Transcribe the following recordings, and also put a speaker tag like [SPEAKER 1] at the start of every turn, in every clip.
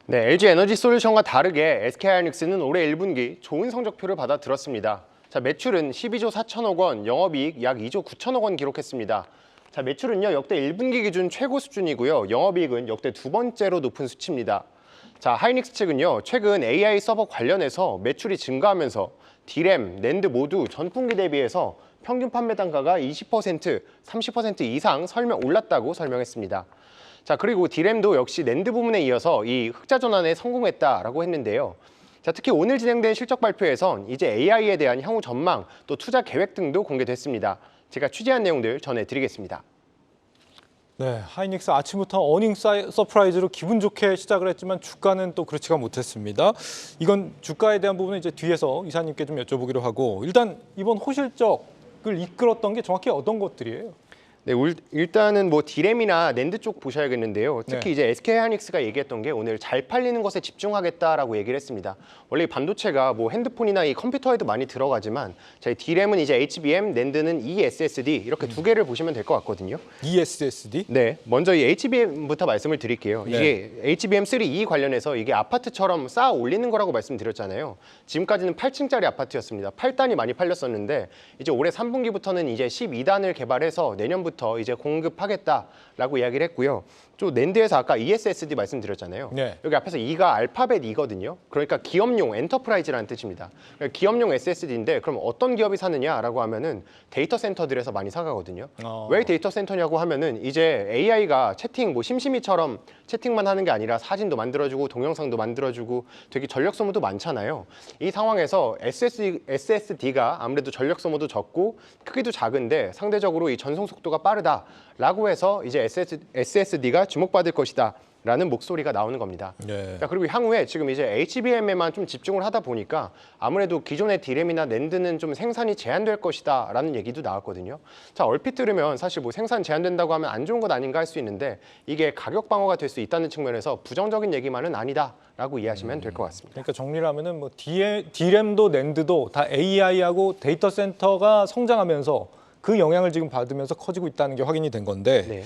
[SPEAKER 1] 네, LG 에너지 솔루션과 다르게 SK하이닉스는 올해 1분기 좋은 성적표를 받아 들었습니다. 자, 매출은 12조 4천억 원, 영업이익 약 2조 9천억 원 기록했습니다. 자, 매출은요, 역대 1분기 기준 최고 수준이고요. 영업이익은 역대 두 번째로 높은 수치입니다. 자, 하이닉스 측은요, 최근 AI 서버 관련해서 매출이 증가하면서 D램, 낸드 모두 전분기 대비해서 평균 판매 단가가 20%, 30% 이상 올랐다고 설명했습니다. 자, 그리고 D램도 역시 낸드 부문에 이어서 이 흑자 전환에 성공했다라고 했는데요. 자, 특히 오늘 진행된 실적 발표에선 이제 AI에 대한 향후 전망, 또 투자 계획 등도 공개됐습니다. 제가 취재한 내용들 전해드리겠습니다.
[SPEAKER 2] 네, 하이닉스 아침부터 어닝 서프라이즈로 기분 좋게 시작을 했지만 주가는 또 그렇지가 못했습니다. 이건 주가에 대한 부분은 이제 뒤에서 이사님께 좀 여쭤보기로 하고, 일단 이번 호실적을 이끌었던 게 정확히 어떤 것들이에요?
[SPEAKER 1] 네, 일단은 뭐 D램이나 낸드 쪽 보셔야겠는데요. 특히
[SPEAKER 2] 네.
[SPEAKER 1] 이제 SK하이닉스가 얘기했던 게 오늘 잘 팔리는 것에 집중하겠다라고 얘기를 했습니다. 원래 이 반도체가 뭐 핸드폰이나 이 컴퓨터에도 많이 들어가지만 저희 D램은 이제 HBM, 낸드는 eSSD 이렇게 두 개를 보시면 될 것 같거든요.
[SPEAKER 2] eSSD?
[SPEAKER 1] 네, 먼저 이 HBM부터 말씀을 드릴게요.
[SPEAKER 2] 네.
[SPEAKER 1] 이게 HBM3E 관련해서 이게 아파트처럼 쌓아 올리는 거라고 말씀드렸잖아요. 지금까지는 8층짜리 아파트였습니다. 8단이 많이 팔렸었는데 이제 올해 3분기부터는 이제 12단을 개발해서 내년부터 이제 공급하겠다라고 이야기를 했고요. 또 낸드에서 아까 eSSD 말씀드렸잖아요.
[SPEAKER 2] 네.
[SPEAKER 1] 여기 앞에서 E가 알파벳 E거든요. 그러니까 기업용 엔터프라이즈라는 뜻입니다. 그러니까 기업용 SSD인데 그럼 어떤 기업이 사느냐라고 하면은 데이터 센터들에서 많이 사가거든요. 왜 데이터 센터냐고 하면은 이제 AI가 채팅 뭐 심심이처럼 채팅만 하는 게 아니라 사진도 만들어주고 동영상도 만들어주고 되게 전력 소모도 많잖아요. 이 상황에서 SSD가 아무래도 전력 소모도 적고 크기도 작은데 상대적으로 이 전송 속도가 빠르다라고 해서 이제 SSD가 주목받을 것이다. 라는 목소리가 나오는 겁니다.
[SPEAKER 2] 네.
[SPEAKER 1] 자, 그리고 향후에 지금 이제 HBM에만 좀 집중을 하다 보니까 아무래도 기존의 D램이나 낸드는 좀 생산이 제한될 것이다 라는 얘기도 나왔거든요. 자, 얼핏 들으면 사실 뭐 생산 제한된다고 하면 안 좋은 것 아닌가 할 수 있는데 이게 가격 방어가 될 수 있다는 측면에서 부정적인 얘기만은 아니다 라고 이해하시면 될 것 같습니다.
[SPEAKER 2] 그러니까 정리를 하면은 뭐 D램도 낸드도 다 AI하고 데이터 센터가 성장하면서 그 영향을 지금 받으면서 커지고 있다는 게 확인이 된 건데,
[SPEAKER 1] 네.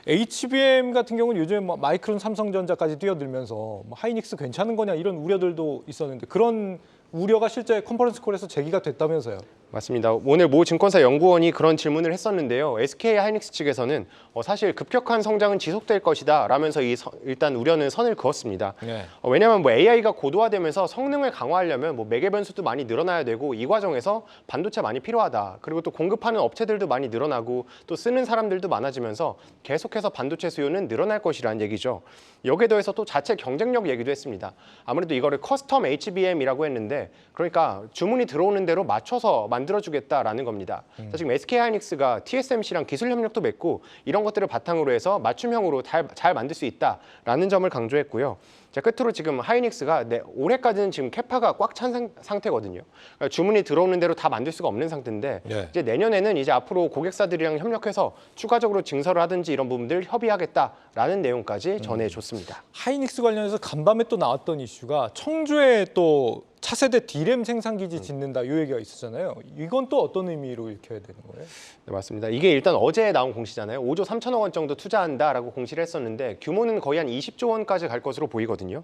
[SPEAKER 2] HBM 같은 경우는 요즘 뭐 마이크론, 삼성전자까지 뛰어들면서 뭐 하이닉스 괜찮은 거냐 이런 우려들도 있었는데 그런 우려가 실제 컨퍼런스 콜에서 제기가 됐다면서요?
[SPEAKER 1] 맞습니다. 오늘 모 증권사 연구원이 그런 질문을 했었는데요. SK하이닉스 측에서는 사실 급격한 성장은 지속될 것이다 라면서 일단 우려는 선을 그었습니다.
[SPEAKER 2] 네.
[SPEAKER 1] 왜냐하면 뭐 AI가 고도화되면서 성능을 강화하려면 뭐 매개 변수도 많이 늘어나야 되고 이 과정에서 반도체 많이 필요하다. 그리고 또 공급하는 업체들도 많이 늘어나고 또 쓰는 사람들도 많아지면서 계속해서 반도체 수요는 늘어날 것이라는 얘기죠. 여기에 더해서 또 자체 경쟁력 얘기도 했습니다. 아무래도 이거를 커스텀 HBM이라고 했는데 그러니까 주문이 들어오는 대로 맞춰서 만들어주겠다라는 겁니다. 지금 SK하이닉스가 TSMC랑 기술 협력도 맺고 이런 것들을 바탕으로 해서 맞춤형으로 잘 만들 수 있다라는 점을 강조했고요. 자, 끝으로 지금 하이닉스가 올해까지는 지금 캐파가 꽉 찬 상태거든요. 그러니까 주문이 들어오는 대로 다 만들 수가 없는 상태인데
[SPEAKER 2] 네.
[SPEAKER 1] 이제 내년에는 이제 앞으로 고객사들이랑 협력해서 추가적으로 증설을 하든지 이런 부분들 협의하겠다라는 내용까지 전해줬습니다.
[SPEAKER 2] 하이닉스 관련해서 간밤에 또 나왔던 이슈가 청주에 또 차세대 D램 생산 기지 짓는다 이 얘기가 있었잖아요. 이건 또 어떤 의미로 읽혀야 되는 거예요?
[SPEAKER 1] 네, 맞습니다. 이게 일단 어제 나온 공시잖아요. 5조 3천억 원 정도 투자한다라고 공시를 했었는데 규모는 거의 한 20조 원까지 갈 것으로 보이거든요.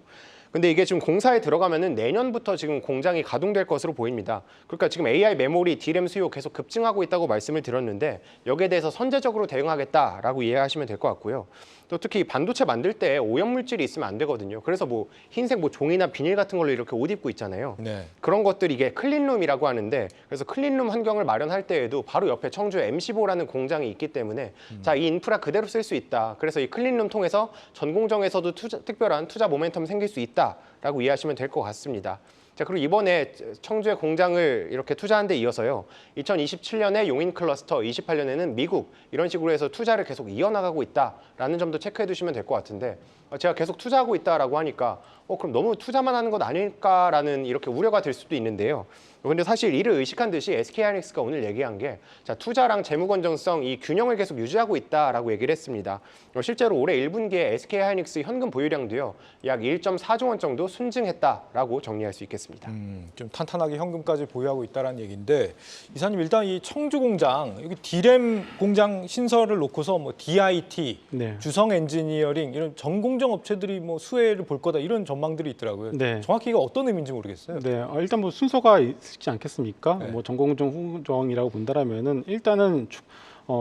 [SPEAKER 1] 근데 이게 지금 공사에 들어가면은 내년부터 지금 공장이 가동될 것으로 보입니다. 그러니까 지금 AI 메모리, D램 수요 계속 급증하고 있다고 말씀을 드렸는데 여기에 대해서 선제적으로 대응하겠다라고 이해하시면 될 것 같고요. 또 특히 반도체 만들 때 오염물질이 있으면 안 되거든요. 그래서 뭐 흰색 뭐 종이나 비닐 같은 걸로 이렇게 옷 입고 있잖아요.
[SPEAKER 2] 네.
[SPEAKER 1] 그런 것들이 이게 클린룸이라고 하는데 그래서 클린룸 환경을 마련할 때에도 바로 옆에 청주에 M15라는 공장이 있기 때문에 자, 이 인프라 그대로 쓸 수 있다. 그래서 이 클린룸 통해서 전 공정에서도 특별한 투자 모멘텀 생길 수 있다라고 이해하시면 될 것 같습니다. 자, 그리고 이번에 청주에 공장을 이렇게 투자한 데 이어서요. 2027년에 용인 클러스터, 28년에는 미국 이런 식으로 해서 투자를 계속 이어나가고 있다라는 점도 체크해 두시면 될 것 같은데 제가 계속 투자하고 있다라고 하니까 그럼 너무 투자만 하는 것 아닐까라는 이렇게 우려가 될 수도 있는데요. 그런데 사실 이를 의식한 듯이 SK하이닉스가 오늘 얘기한 게 투자랑 재무 건전성 이 균형을 계속 유지하고 있다라고 얘기를 했습니다. 실제로 올해 1분기에 SK하이닉스 현금 보유량도요. 약 1.4조 원 정도 순증했다라고 정리할 수 있겠습니다.
[SPEAKER 2] 좀 탄탄하게 현금까지 보유하고 있다는 얘기인데 이사님 일단 이 청주 공장 여기 D램 공장 신설을 놓고서 뭐 DIT,
[SPEAKER 3] 네.
[SPEAKER 2] 주성 엔지니어링 이런 전 공정 중공정 업체들이 뭐 수혜를 볼 거다 이런 전망들이 있더라고요.
[SPEAKER 3] 네.
[SPEAKER 2] 정확히 이게 어떤 의미인지 모르겠어요.
[SPEAKER 3] 네, 일단 뭐 순서가 있지 않겠습니까?
[SPEAKER 2] 네.
[SPEAKER 3] 뭐 전공정, 후공정이라고 본다라면은 일단은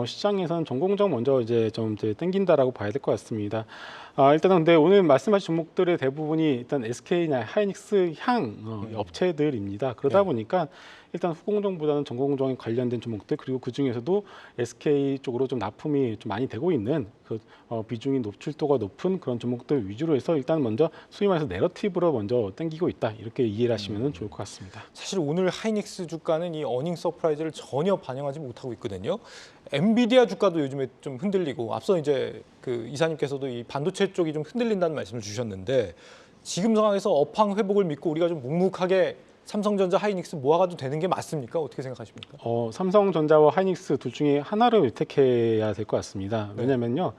[SPEAKER 3] 시장에서는 전공정 먼저 이제 땡긴다라고 봐야 될 것 같습니다. 일단은 근데 오늘 말씀하신 종목들의 대부분이 일단 SK나 하이닉스 향 업체들입니다. 그러다
[SPEAKER 2] 네.
[SPEAKER 3] 보니까 일단 후공정보다는 전공정에 관련된 종목들 그리고 그 중에서도 SK 쪽으로 좀 납품이 좀 많이 되고 있는 그 비중이 노출도가 높은 그런 종목들 위주로 해서 일단 먼저 소위 말해서 내러티브로 먼저 땡기고 있다 이렇게 이해를 하시면 좋을 것 같습니다.
[SPEAKER 2] 사실 오늘 하이닉스 주가는 이 어닝 서프라이즈를 전혀 반영하지 못하고 있거든요. 엔비디아 주가도 요즘에 좀 흔들리고 앞서 이제 그 이사님께서도 이 반도체 쪽이 좀 흔들린다는 말씀을 주셨는데 지금 상황에서 업황 회복을 믿고 우리가 좀 묵묵하게 삼성전자, 하이닉스 모아가도 되는 게 맞습니까? 어떻게 생각하십니까?
[SPEAKER 3] 삼성전자와 하이닉스 둘 중에 하나를 택해야 될 것 같습니다.
[SPEAKER 2] 네.
[SPEAKER 3] 왜냐면요.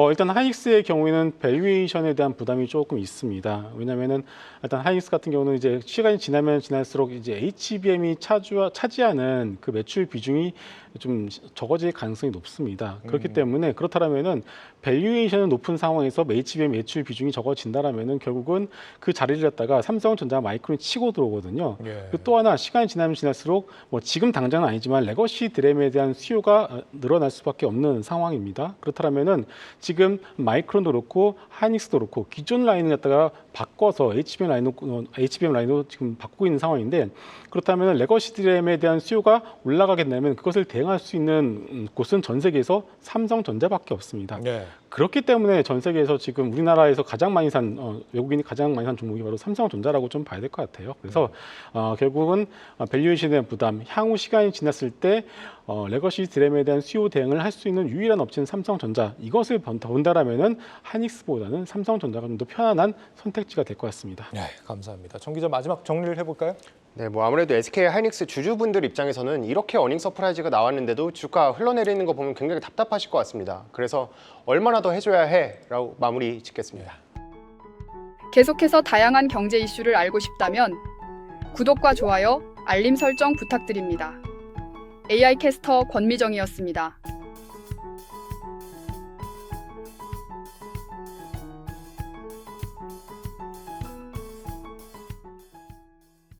[SPEAKER 3] 일단 하이닉스의 경우에는 밸류에이션에 대한 부담이 조금 있습니다. 왜냐면은 일단 하이닉스 같은 경우는 이제 시간이 지나면 지날수록 이제 HBM이 차지하는 그 매출 비중이 좀 적어질 가능성이 높습니다. 그렇기 때문에 그렇다면은 밸류에이션은 높은 상황에서 HBM 매출 비중이 적어진다라면은 결국은 그 자리를 갖다가 삼성전자, 마이크론이 치고 들어오거든요.
[SPEAKER 2] 예.
[SPEAKER 3] 그리고 또 하나 시간이 지나면 지날수록 뭐 지금 당장은 아니지만 레거시 드램에 대한 수요가 늘어날 수밖에 없는 상황입니다. 그렇다면은 지금 마이크론도 그렇고 하이닉스도 그렇고 기존 라인을 갖다가 바꿔서 HBM 라인으로 지금 바꾸고 있는 상황인데 그렇다면 레거시 드램에 대한 수요가 올라가게 되면 그것을 대응할 수 있는 곳은 전 세계에서 삼성전자밖에 없습니다.
[SPEAKER 2] 네.
[SPEAKER 3] 그렇기 때문에 전 세계에서 지금 우리나라에서 가장 많이 산 외국인이 가장 많이 산 종목이 바로 삼성전자라고 좀 봐야 될 것 같아요. 그래서 결국은 밸류에이션에 대한 부담, 향후 시간이 지났을 때 레거시 드램에 대한 수요 대응을 할 수 있는 유일한 업체는 삼성전자. 이것을 본다라면은 하이닉스보다는 삼성전자가 좀 더 편안한 선택지가 될 것 같습니다.
[SPEAKER 2] 네, 감사합니다. 정 기자 마지막 정리를 해볼까요?
[SPEAKER 1] 네, 뭐 아무래도 SK 하이닉스 주주분들 입장에서는 이렇게 어닝 서프라이즈가 나왔는데도 주가 흘러내리는 거 보면 굉장히 답답하실 것 같습니다. 그래서 얼마나 더 해줘야 해라고 마무리 짓겠습니다.
[SPEAKER 4] 계속해서 다양한 경제 이슈를 알고 싶다면 구독과 좋아요, 알림 설정 부탁드립니다. AI 캐스터 권미정이었습니다.